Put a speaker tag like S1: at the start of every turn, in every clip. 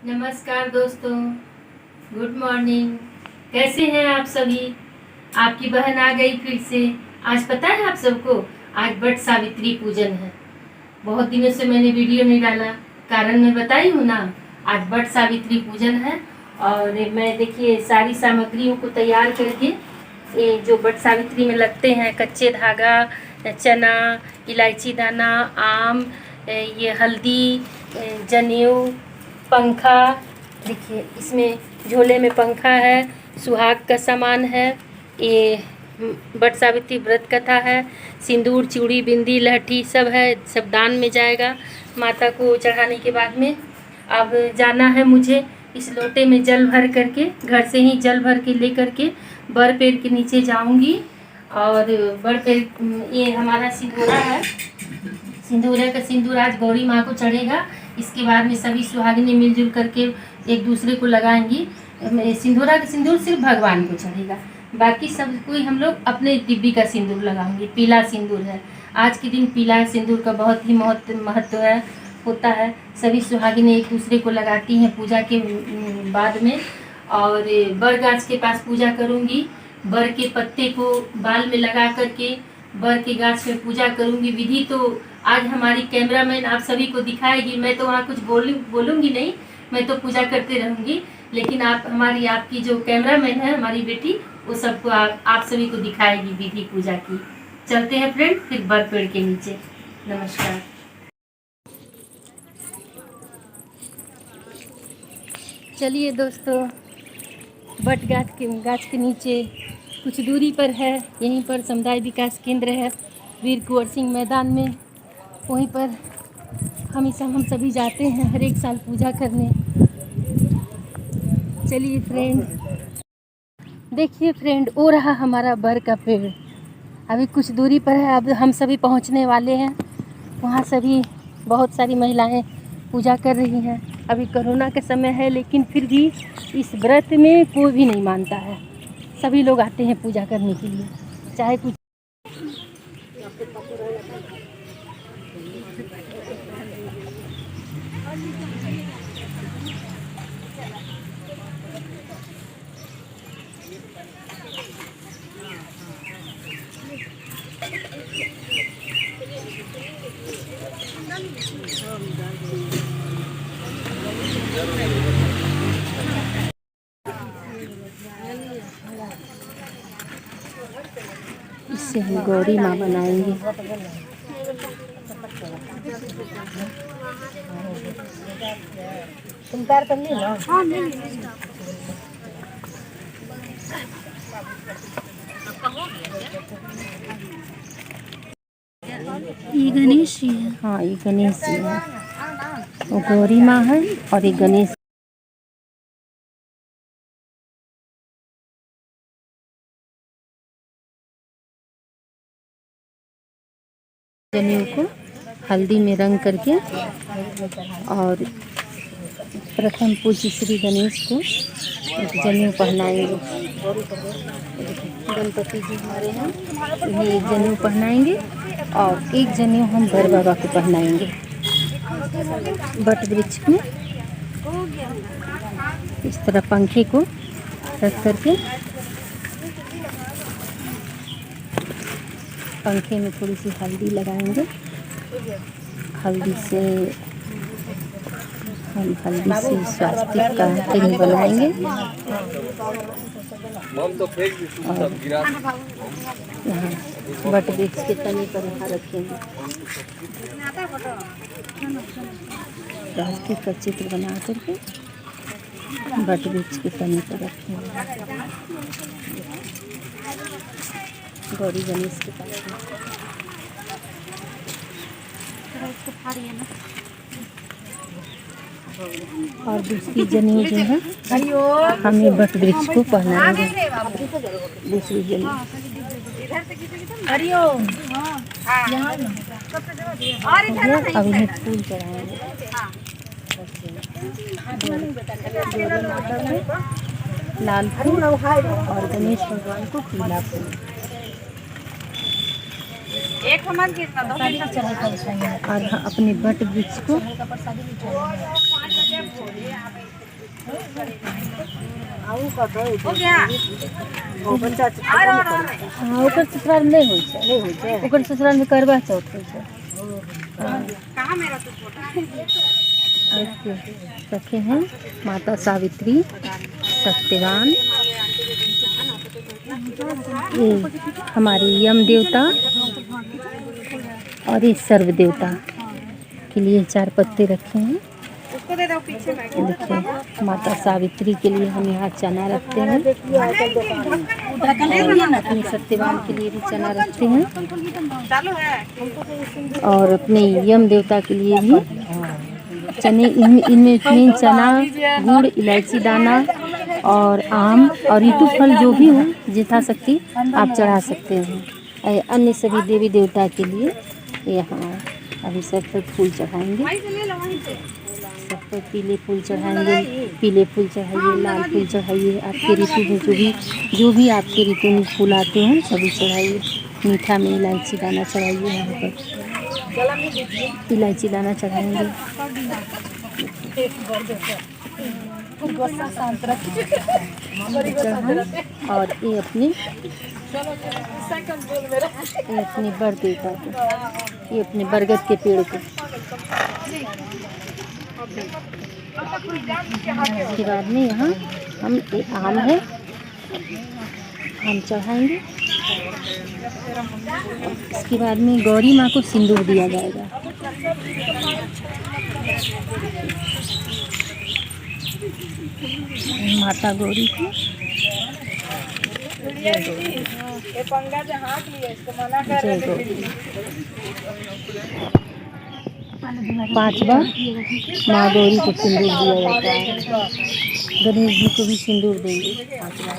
S1: नमस्कार दोस्तों, good morning. कैसे हैं आप सभी? आपकी बहन आ गई फिर से। आज पता है आप सबको, आज वट सावित्री पूजन है। बहुत दिनों से मैंने वीडियो नहीं डाला, कारण मैं बताई हूँ ना। आज वट सावित्री पूजन है और मैं देखिए सारी सामग्रियों को तैयार करके, ये जो वट सावित्री में लगते हैं, कच्चे धागा, चना, इलायची दाना, आम, ये हल्दी, जनेऊ, पंखा, देखिए इसमें झोले में पंखा है, सुहाग का सामान है, ये वट सावित्री व्रत कथा है, सिंदूर, चूड़ी, बिंदी, लहठी सब है, सब दान में जाएगा माता को चढ़ाने के बाद में। अब जाना है मुझे, इस लोटे में जल भर करके, घर से ही जल भर के ले करके बर पेड़ के नीचे जाऊंगी। और बर पेड़, ये हमारा सिंदूरा है, सिंदूरे का सिंदूर आज गौरी माँ को चढ़ेगा। इसके बाद में सभी सुहागिनी मिलजुल करके एक दूसरे को लगाएंगी। सिंदूरा का सिंदूर सिर्फ भगवान को चढ़ेगा, बाकी सब कोई हम लोग अपने दिव्य का सिंदूर लगाएंगे। पीला सिंदूर है आज के दिन, पीला सिंदूर का बहुत ही महत्व है, होता है। सभी सुहागिनी एक दूसरे को लगाती हैं पूजा के बाद में। और बर गाछ के पास पूजा करूँगी, बर के पत्ते को बाल में लगा करके बर के गाछ में पूजा करूँगी। विधि तो आज हमारी कैमरामैन आप सभी को दिखाएगी, मैं तो वहाँ कुछ बोलूँगी नहीं, मैं तो पूजा करते रहूँगी। लेकिन आपकी जो कैमरामैन है, हमारी बेटी, वो सबको आप सभी को दिखाएगी विधि पूजा की। चलते हैं फ्रेंड फिर बर पेड़ के नीचे। नमस्कार। चलिए दोस्तों, वट गाछ के नीचे कुछ दूरी पर है, यहीं पर समुदाय विकास केंद्र है, वीर कुंवर सिंह मैदान में। वहीं पर हम सभी जाते हैं हर एक साल पूजा करने। चलिए फ्रेंड, देखिए फ्रेंड, वो रहा हमारा बर का पेड़, अभी कुछ दूरी पर है। अब हम सभी पहुंचने वाले हैं वहाँ। सभी बहुत सारी महिलाएं पूजा कर रही हैं। अभी कोरोना का समय है, लेकिन फिर भी इस व्रत में कोई भी नहीं मानता है, सभी लोग आते हैं पूजा करने के लिए, चाहे कुछ। इससे हम गौरी माँ बनाएंगे। तुम तैयार कर ली ना? हाँ, ये गणेश जी है। हाँ, ये गणेश जी है, वो गौरी माँ है और ये गणेश। जनेऊ को हल्दी में रंग करके, और प्रथम पूज्य श्री गणेश को एक जनेऊ पहनाएंगे। गणपति जी हमारे हैं, उन्हें एक जनेऊ पहनाएंगे और एक जनेऊ हम बर बाबा को पहनाएंगे। वट वृक्ष में इस तरह पंखे को रख करके, पंखे में थोड़ी सी हल्दी लगाएंगे। हल्दी से स्वास्तिक का चिन्ह बनाएंगे। और यहाँ वट वृक्ष के तने पर यहाँ रखेंगे, स्वास्तिक का चित्र बना करके वट वृक्ष के तने पर रखेंगे। गौरी गणेश के पास और दूसरी जनेऊ जो है हमें वट वृक्ष को पहनाएंगे। दूसरी जनेऊ अब इन्हें फूल चढ़ाएंगे। लाल फूल और गणेश भगवान को पीला फूल। और अपने वट वृक्ष को हाँ, ओकर ससुराल में नहीं होइ छै, ओकर ससुराल में करवा चौथ होइ छै। रखे हैं माता सावित्री, सत्यवान, ये हमारे यम देवता और ये सर्व देवता के लिए 4 पत्ते रखे हैं। देखिए माता सावित्री के लिए हम यहाँ चना रखते हैं और अपने सत्यवान के लिए भी चना रखते हैं और अपने यम देवता के लिए भी चने। इनमें चना, गुड़, इलायची दाना और आम और ऋतु फल जो भी हो यथाशक्ति आप चढ़ा सकते हैं। अन्य सभी देवी देवता के लिए यहाँ अभी सब पर फूल चढ़ाएंगे, सब पर पीले फूल चढ़ाएंगे, पीले फूल चढ़ाइए, लाल फूल चढ़ाइए, आपके ऋतु में जो भी आपके ऋतु में फूल आते हैं सभी चढ़ाइए। मीठा में इलायची दाना चढ़ाइए, यहाँ पर इलायची दाना चढ़ाएंगे। और ये अपने बर देवता को, ये अपने बरगद के पेड़ को। इसके बाद में यहाँ हम एक आम है, आम चढ़ाएंगे। इसके बाद में गौरी माँ को सिंदूर दिया जाएगा। माता गौरी को जय गौरी। 5 बार माँ गौरी को सिंदूर दिया जाता है। गणेश जी को भी सिंदूर देंगे 5 बार।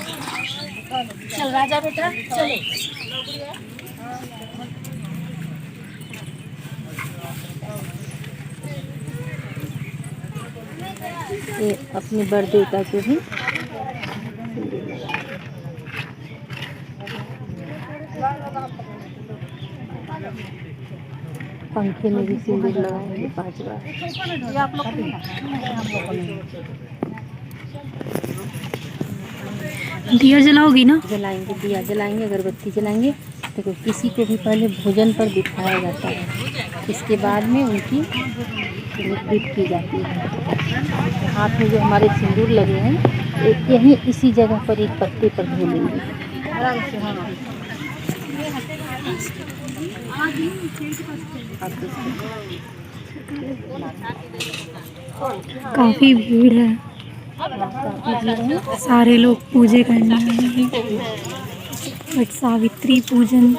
S1: चल राजा बेटा चलो। ये अपने बर देवता को भी पंखे में भी सिंदूर लगाएंगे 5 बार।
S2: दिया जलाओगी ना?
S1: जलाएंगे, दिया जलाएंगे, अगरबत्ती जलाएंगे। देखो किसी को भी पहले भोजन पर बिठाया जाता है, इसके बाद में उनकी गिफ्ट की जाती है। हाथ में जो हमारे सिंदूर लगे हैं यहीं इसी जगह पर एक पत्ते पर धो लेंगे।
S2: काफ़ी भीड़ है, सारे लोग पूजे करने आए हैं। बट सावित्री पूजन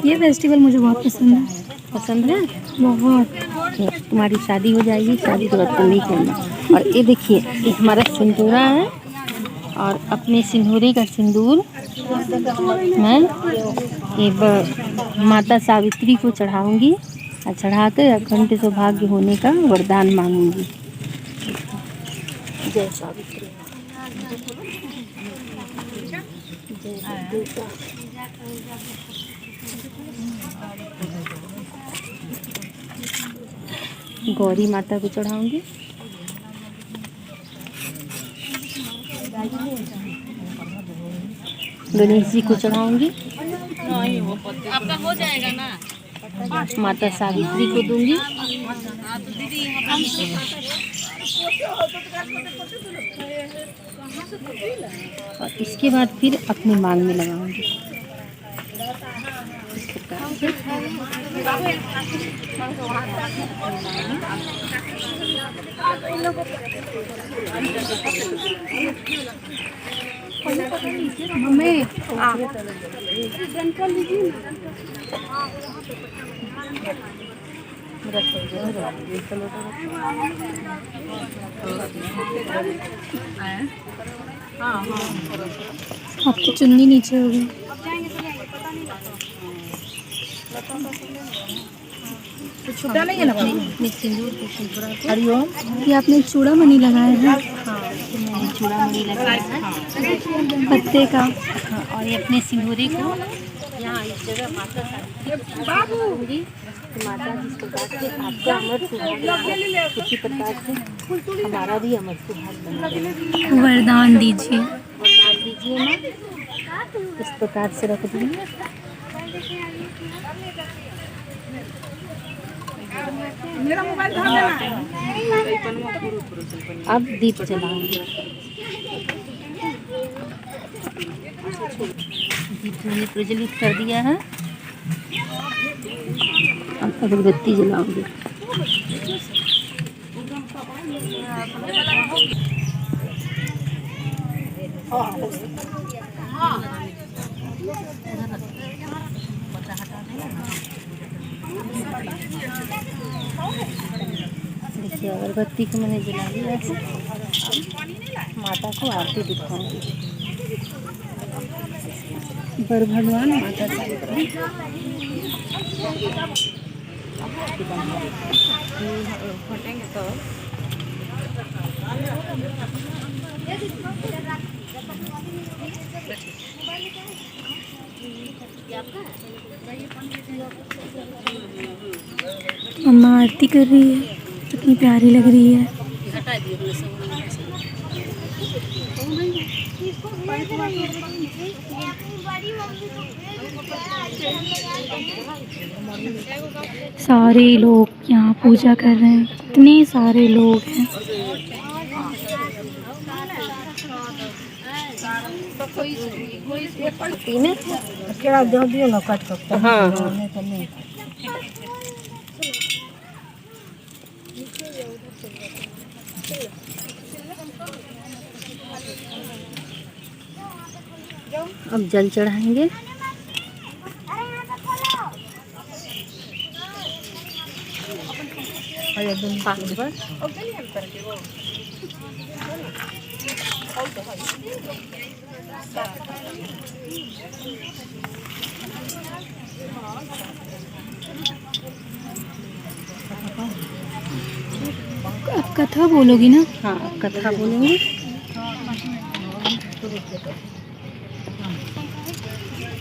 S2: ये फेस्टिवल मुझे बहुत पसंद है।
S1: पसंद है
S2: बहुत।
S1: तुम्हारी शादी हो जाएगी, शादी के बाद तो नहीं करना। और ये देखिए ये हमारा सिंदूरा है और अपने सिंदूरे का सिंदूर मैं ये माता सावित्री को चढ़ाऊंगी और चढ़ाकर अखंड सौभाग्य होने का वरदान मांगूंगी। जय सावित्री, जय गौरी माता को चढ़ाऊंगी। गणेश जी को चढ़ाऊंगी।
S3: आपका हो जाएगा ना।
S1: माता सावित्री को दूंगी। और इसके बाद फिर अपनी मांग में लगाऊंगी। इस प्रकार से
S2: मम्मी आपकी चुन्नी नीचे हो गई।
S3: छुट्टा नहीं है ना
S1: अपने सिंदूर को सिंदूरा को हरिओम।
S2: ये आपने चूड़ा मणि लगाया है?
S1: हाँ, मैंने चूड़ा मणि लगाया है
S2: पत्ते का।
S1: हाँ, और ये अपने सिंदूरे को यहाँ इस जगह माता सावित्री को दूंगी। कि माता जिस प्रकार से आपका अमर सुहाग उसी प्रकार से हमारा भी अमर सुहाग बना।
S2: वरदान दीजिए।
S1: वरदान दीजिए माँ। इस प्रकार से रख दीजिए। अब दीप जलाएंगे। दीप मैंने प्रज्वलित कर दिया है। अब अगरबत्ती जलाओगे। देखिए अगरबत्ती को मैंने जला लिया है। माता को आरती दिखाऊंगी। बर भगवान माता सावित्री
S2: मम्मा आरती कर रही है, कितनी प्यारी लग रही है। सारे लोग यहाँ पूजा कर रहे हैं, कितने सारे लोग हैं।
S1: अब जल चढ़ाएंगे।
S2: अब कथा बोलोगी ना?
S1: हाँ कथा बोलेंगे।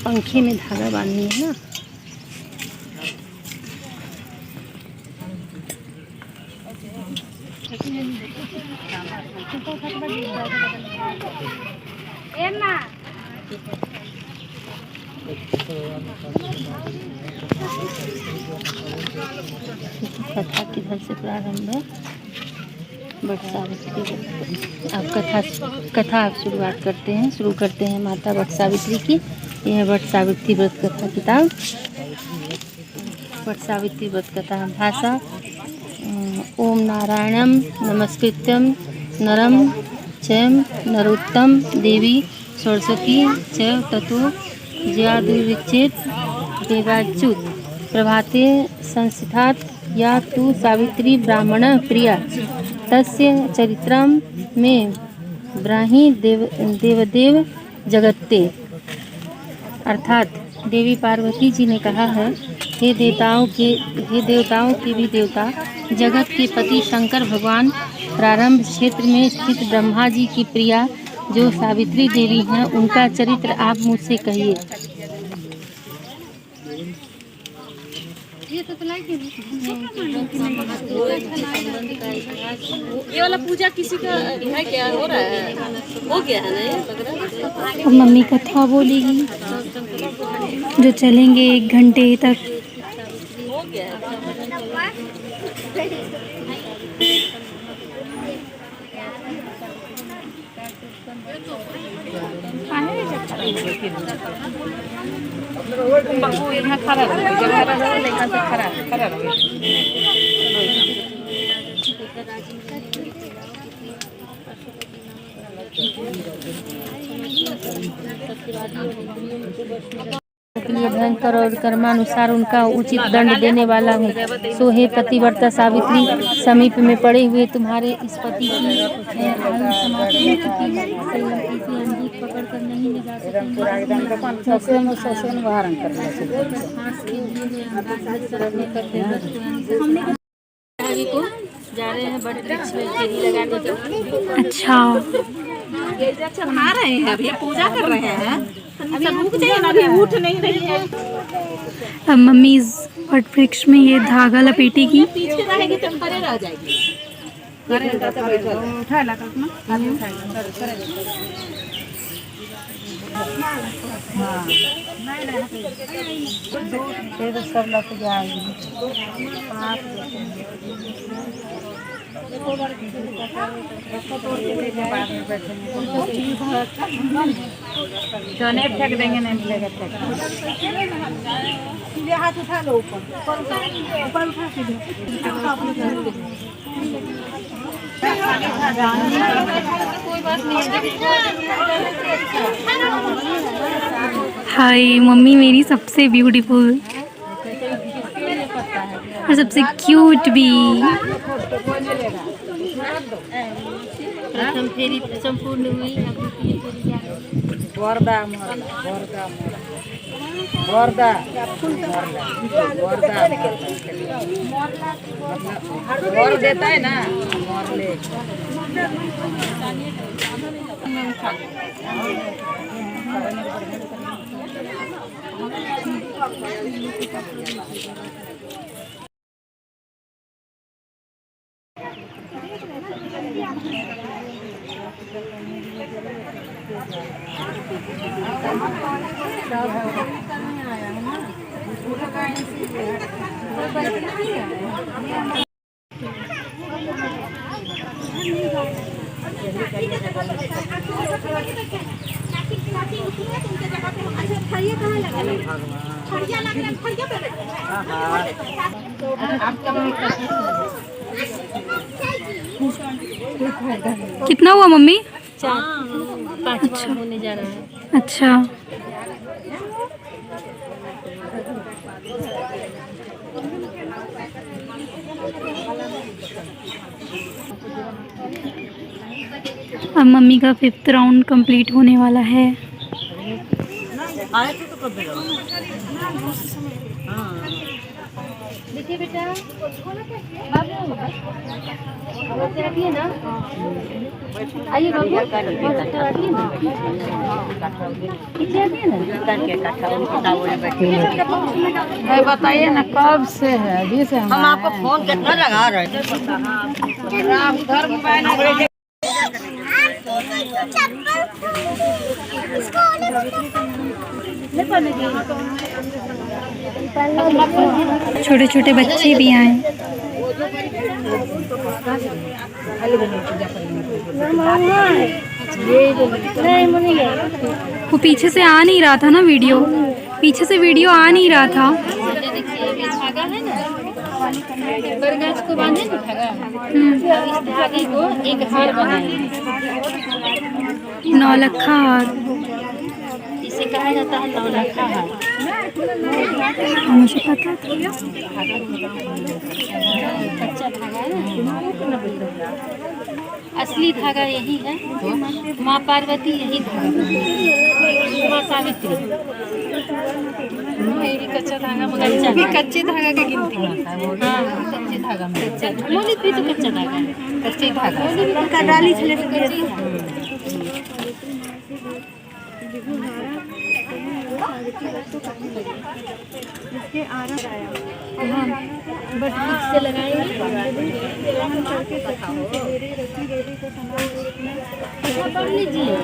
S1: पंखे में धागा बांधनी है ना। कथा किधर से प्रारंभ है? वट सावित्री। आप कथा आप शुरुआत करते हैं, शुरू करते हैं माता वट सावित्री की। यह वट सावित्री व्रत कथा किताब। वट सावित्री व्रत कथा भाषा। ओम नारायणम नमस्कृत्यम नरम चैव नरोत्तम देवी सरस्वती चैव ततो जयादुर्विच्चेत देवाच्युत प्रभाते संस्थितात् या तु सावित्री ब्राह्मण प्रिया तस्य चरित्रम में ब्राही देवदेव जगत्ते। अर्थात देवी पार्वती जी ने कहा है, हे देवताओं के भी देवता, जगत के पति शंकर भगवान प्रारंभ क्षेत्र में स्थित ब्रह्मा जी की प्रिया जो सावित्री देवी हैं, उनका चरित्र आप मुझसे कहिए।
S3: ये वाला पूजा किसी का है क्या? हो रहा है? हो गया है ना? लग रहा है।
S2: अब मम्मी कथा बोलेगी जो चलेंगे 1 घंटे तक।
S3: हो गया है। बाबू यहाँ खड़ा रहो, जब खड़ा रहो लेकिन से खड़ा रहो।
S1: लिए भयंकर और कर्मानुसार उनका उचित दंड देने वाला हूँ। सो हे पतिव्रता सावित्री, समीप में पड़े हुए तुम्हारे इस पति की आयु समाप्त हो चुकी है। इसे हम जीत पकड़ कर नहीं ले जा सकेंगे।
S3: जा रहे हैं बट वृक्ष में केरी लगाने के लिए।
S2: अच्छा,
S3: चढ़ा रहे हैं, अभी पूजा कर रहे हैं। अभी रुक जाइए ना, अभी उठ नहीं रही है।
S2: अब मम्मी इस वट वृक्ष में ये धागा लपेटेगी।
S3: पीछे रहेगी तो खड़े रह जाएगी। उठा ला सब लग जाएगी। नहीं फेंक देंगे, नहीं मिलेगा सीधे हाथ उठा लो, ऊपर उठा सीधे।
S2: हाय, मम्मी मेरी सबसे ब्यूटीफुल और सबसे क्यूट भी।
S1: प्रथम फेरी संपूर्ण हुई।
S3: और देता है ना
S2: कितना हुआ मम्मी?
S1: 5 होने जा रहा है।
S2: अच्छा, अब मम्मी का 5th राउंड कंप्लीट होने वाला है।
S1: देखिए बेटा, बाबू रखिए ना, आइए बाबू, रखिए ना,
S3: बताइए ना कब से है? अभी से हम आपको फोन कितना लगा रहे थे। उधर मोबाइल
S2: छोटे छोटे बच्चे भी आए। वो पीछे से आ नहीं रहा था ना वीडियो, पीछे से वीडियो आ नहीं रहा था।
S1: देखिए धागा है ना, बरगद को बांधे ना धागा, इस धागे को एक हार बनाए,
S2: नौलखा हार,
S1: इसे कहा जाता है नौलखा हार।
S2: मुझे पता था।
S1: कच्चा धागा है ना, असली धागा यही है। माँ पार्वती यही धागा, माँ सावित्री। ये भी कच्चा धागा, मगर कच्चे धागा की गिनती में हाँ, कच्चे धागा में मोलित भी तो कच्चा धागा है, कच्चे धागा डाली बट से लगाएंगे। पढ़ लीजिए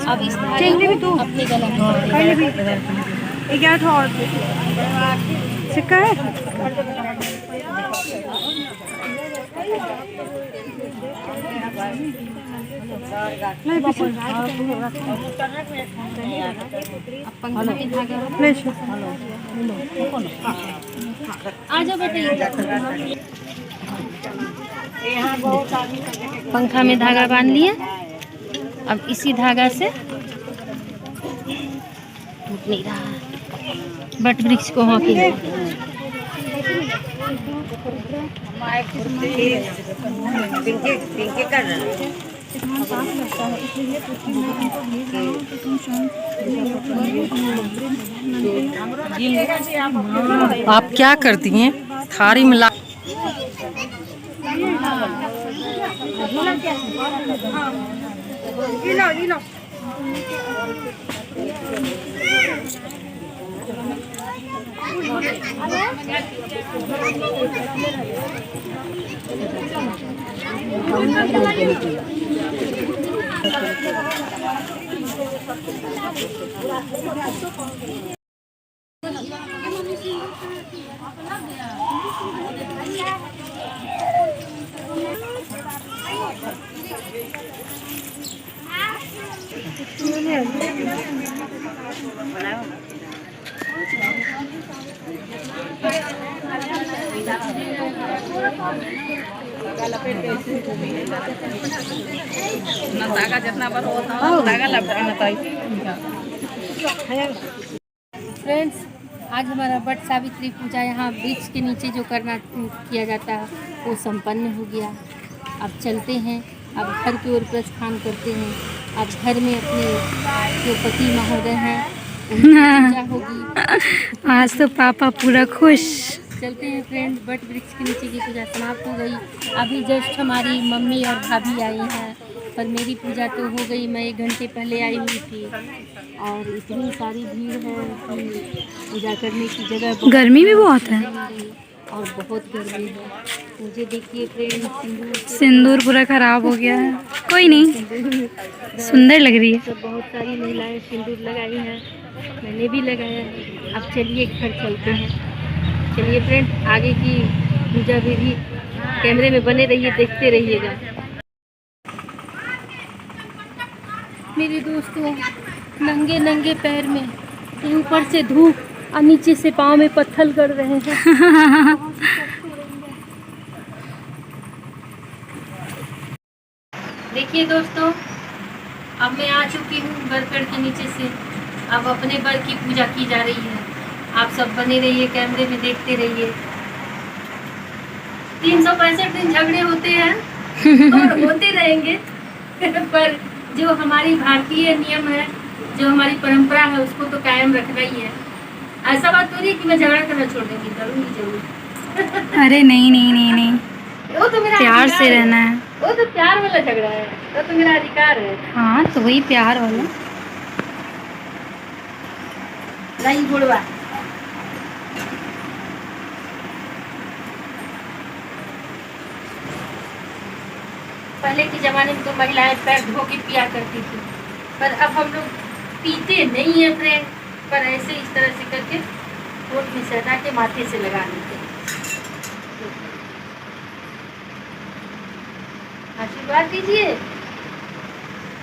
S1: अब इस धागे को अपने गला में
S3: 11 और सिक्का है।
S1: आ जाओ बेटा, पंखा में धागा बांध लिए। अब इसी धागा से टूट नहीं रहा, बट वृक्ष को हाँकेंगे।
S3: आप क्या करती हैं? थारी में ला धागा जितना बड़ा होता है धागा लपटाना चाहिए।
S1: फ्रेंड्स, आज हमारा वट सावित्री पूजा यहाँ वृक्ष के नीचे जो करना किया जाता है वो संपन्न हो गया। अब चलते हैं, अब घर की ओर प्रस्थान करते हैं। अब घर में अपने जो पति महोदय हैं उनकी पूजा होगी।
S2: आज तो पापा पूरा खुश।
S1: चलते हैं फ्रेंड, वट वृक्ष के नीचे की पूजा समाप्त हो गई। अभी जस्ट हमारी मम्मी और भाभी आई हैं, पर मेरी पूजा तो हो गई। मैं 1 घंटे पहले आई हुई थी और इतनी सारी भीड़ है कि पूजा करने की जगह बहुत
S2: गर्मी भी बहुत है
S1: और बहुत गर्मी है। मुझे देखिए फ्रेंड,
S2: सिंदूर पूरा खराब हो गया है। कोई नहीं, सुंदर लग रही है।
S1: सब बहुत सारी महिलाएं सिंदूर लगाई हैं, मैंने भी लगाया है। अब चलिए घर चलते हैं। चलिए फ्रेंड, आगे की पूजा विधि कैमरे में बने रहिए, देखते रहिएगा। मेरे दोस्तों, नंगे नंगे पैर में ऊपर से धूप और नीचे से पाँव में पत्थर गड़ रहे हैं। देखिए दोस्तों, अब मैं आ चुकी हूँ बरगद के नीचे से। अब अपने बर की पूजा की जा रही है। आप सब बने रहिए, कैमरे में देखते रहिए। 365 दिन झगड़े होते हैं और होते रहेंगे पर जो हमारी भारतीय नियम है, जो हमारी परंपरा है, उसको तो कायम रखना ही है। ऐसा बात तो नहीं कि मैं झगड़ा करना छोड़ दूंगी, करूंगी जरूर।
S2: अरे नहीं नहीं नहीं नहीं,
S1: वो तो मेरा
S2: प्यार
S1: अधिकार
S2: से रहना है।
S1: वो तो प्यार वाला झगड़ा है, वो तो मेरा अधिकार है।
S2: हाँ तो वही प्यार वाला।
S1: नहीं बुढ़वा, पहले के ज़माने में तो महिलाएं पैर धो के पिया करती थी, पर अब हम लोग पीते नहीं है फ्रेंड, पर ऐसे इस तरह से करके होठ में सटा के माथे से लगा लेते हैं। आशीर्वाद दीजिए।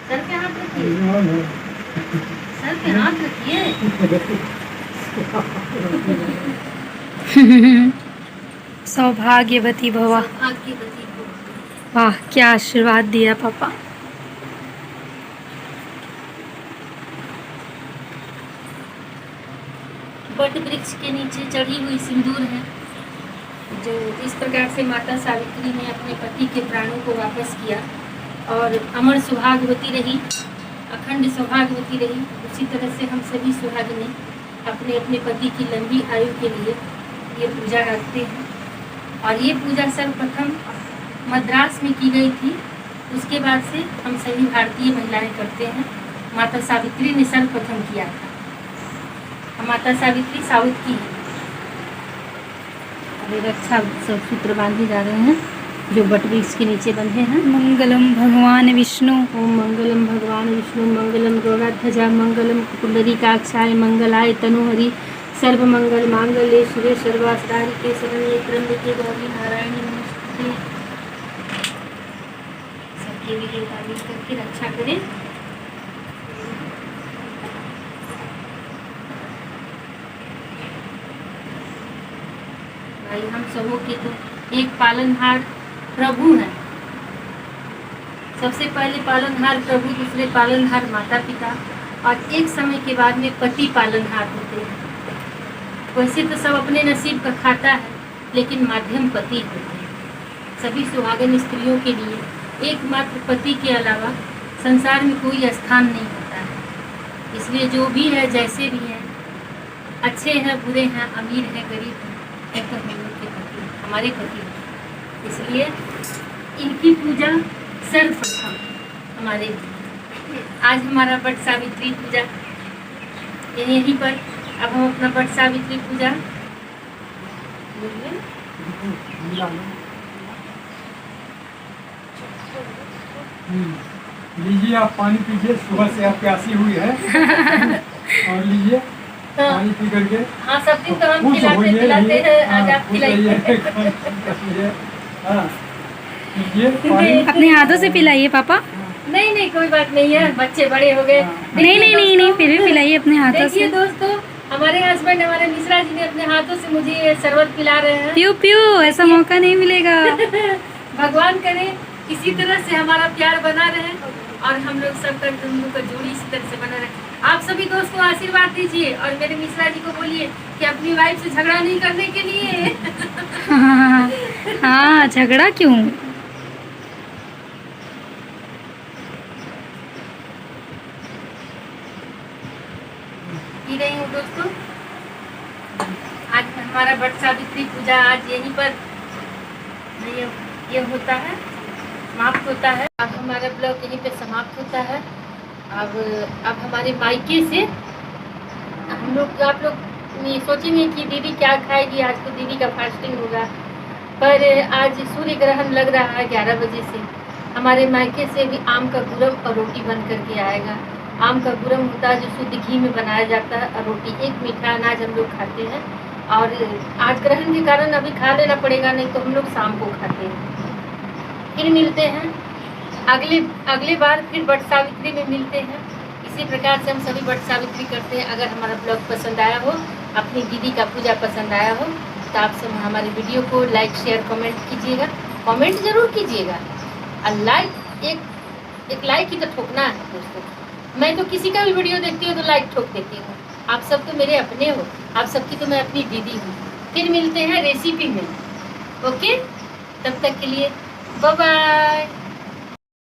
S1: सर पे हाथ रखिए, सर पे हाथ रखिए।
S2: सौभाग्यवती भवा।
S1: सौभाग्यवती हो।
S2: वाह, क्या आशीर्वाद दिया पापा।
S1: वट वृक्ष के नीचे चढ़ी हुई सिंदूर है, जो इस प्रकार से माता सावित्री ने अपने पति के प्राणों को वापस किया और अमर सुहागवती रही, अखंड सौभाग्यवती रही। उसी तरह से हम सभी सुहागिनें अपने अपने पति की लंबी आयु के लिए ये पूजा रखते हैं। और ये पूजा सर्वप्रथम मद्रास में की गई थी, उसके बाद से हम सभी भारतीय महिलाएं करते हैं। माता सावित्री ने सर्वप्रथम किया था। माता सावित्री साउथ की है। अभी रक्षा सूत्र बांधे जा रहे हैं, जो वट वृक्ष के नीचे बंधे हैं।
S2: मंगलम भगवान विष्णु।
S1: ओम मंगलम भगवान विष्णु मंगलम गौराध्वजा मंगलम पुंडरीकाक्षाय मंगलाय तनुहरि सर्वमंगल मांगल्ये शिवे सर्वासाधिके शरण्ये त्र्यंबके गौरी नारायणी नमोस्तुते। सबके विधि पालन करके रक्षा करें। भाई, हम सबों के तो एक पालनहार प्रभु है। सबसे पहले पालनहार प्रभु, दूसरे पालनहार माता पिता, और एक समय के बाद में पति पालनहार होते हैं। वैसे तो सब अपने नसीब का खाता है, लेकिन माध्यम पति होते हैं। सभी सुहागन स्त्रियों के लिए एकमात्र पति के अलावा संसार में कोई स्थान नहीं होता है। इसलिए जो भी है, जैसे भी हैं, अच्छे हैं, बुरे हैं, अमीर हैं, गरीब हैं, एक तो हम लोग के पति, हमारे पति हैं। इसलिए इनकी पूजा सर्वप्रथम हमारे आज हमारा वट सावित्री पूजा यहीं पर। अब हम अपना वट सावित्री पूजा
S4: लीजिए, आप पानी पीजिए, सुबह से आप प्यासी हुई है। और लीजिए पानी पी करके।
S1: हाँ, सब दिन तो हम
S4: खुश
S1: खिलाते
S4: होइए,
S1: पिलाते हैं, आज
S4: हाँ,
S1: आप
S4: खुश
S1: खिलाइए।
S4: रहिए। हाँ, लीजिए पानी।
S2: अपने हाथों से पिलाइए पापा।
S1: नहीं नहीं, कोई बात नहीं है, बच्चे बड़े हो गए।
S2: नहीं नहीं नहीं नहीं, फिर भी पिलाइए अपने हाथों
S1: देखिए
S2: से।
S1: दोस्तों, हमारे हस्बैंड हमारे मिश्रा जी ने अपने हाथों से मुझे ये शरबत पिला रहे हैं।
S2: प्यू प्यू, ऐसा मौका नहीं मिलेगा।
S1: भगवान करे किसी तरह से हमारा प्यार बना रहे और हम लोग सबका हम लोग का जोड़ी इसी तरह से बना रहे। आप सभी दोस्तों आशीर्वाद दीजिए और मेरे मिश्रा जी को बोलिए कि अपनी वाइफ से झगड़ा नहीं करने के लिए।
S2: हाँ, झगड़ा क्यों?
S1: पी रही हूँ दोस्तों। आज हमारा वट सावित्री पूजा आज यहीं पर ये होता है, समाप्त होता है। अब हमारा ब्लॉग यहीं पे समाप्त होता है। अब हमारे मायके से हम लोग, आप लोग ये सोचेंगे कि दीदी क्या खाएगी, आज तो दीदी का फास्टिंग होगा, पर आज सूर्य ग्रहण लग रहा है 11 बजे से। हमारे मायके से भी आम का गुरम और रोटी बन करके आएगा। आम का गुरम होता है जो शुद्ध घी में बनाया जाता है, और रोटी एक मीठा अनाज हम लोग खाते हैं। और आज ग्रहण के कारण अभी खा लेना पड़ेगा, नहीं तो हम लोग शाम को खाते हैं। फिर मिलते हैं अगले बार, फिर वट सावित्री में मिलते हैं। इसी प्रकार से हम सभी वट सावित्री करते हैं। अगर हमारा ब्लॉग पसंद आया हो, अपनी दीदी का पूजा पसंद आया हो, तो आप सब हमारे वीडियो को लाइक शेयर कमेंट कीजिएगा। कमेंट जरूर कीजिएगा और लाइक एक लाइक ही तो ठोकना है दोस्तों। मैं तो किसी का भी वीडियो देखती हूँ तो लाइक ठोक देती हूँ। आप सब तो मेरे अपने हो, आप सबकी तो मैं अपनी दीदी हूँ। फिर मिलते हैं रेसिपी में। ओके, तब तक के लिए बाय बाय।